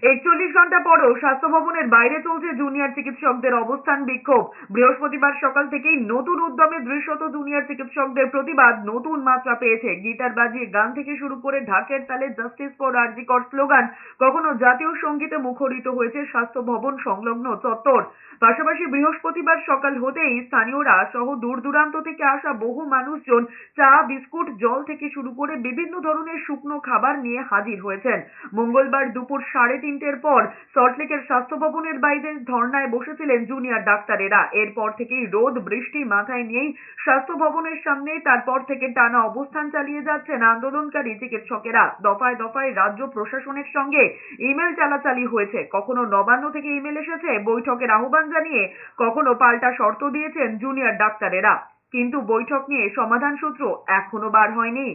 ৪১ ঘন্টা পরও স্বাস্থ্য ভবনের বাইরে চলছে জুনিয়র চিকিৎসকদের অবস্থান বিক্ষোভ। বৃহস্পতিবার সকাল থেকেই নতুন উদ্যমে দৃশ্যত জুনিয়র চিকিৎসকদের প্রতিবাদ নতুন মাত্রা পেয়েছে। গিটার বাজিয়ে গান থেকে শুরু করে ঢাকের তালে জাস্টিস ফর আরজি কর স্লোগান, কখনো জাতীয় সঙ্গীতে মুখরিত হয়েছে স্বাস্থ্য ভবন সংলগ্ন চত্বর। পাশাপাশি বৃহস্পতিবার সকাল হতেই স্থানীয়রা সহ দূর দূরান্ত থেকে আসা বহু মানুষজন চা, বিস্কুট, জল থেকে শুরু করে বিভিন্ন ধরনের শুকনো খাবার নিয়ে হাজির হয়েছেন। মঙ্গলবার দুপুর 3:30-র পর সল্টলেকের স্বাস্থ্য ভবনের বাইরে ধর্নায় বসেছিলেন জুনিয়র ডাক্তারেরা। এরপর থেকেই রোদ বৃষ্টি মাথায় নিয়েই স্বাস্থ্য ভবনের সামনে তারপর থেকে টানা অবস্থান চালিয়ে যাচ্ছেন আন্দোলনকারী চিকিৎসকেরা। দফায় দফায় রাজ্য প্রশাসনের সঙ্গে ইমেল চালাচালি হয়েছে। কখনো নবান্ন থেকে ইমেল এসেছে বৈঠকের আহ্বান জানিয়ে, কখনো পাল্টা শর্ত দিয়েছেন জুনিয়র ডাক্তারেরা, কিন্তু বৈঠক নিয়ে সমাধান সূত্র এখনো বার হয়নি।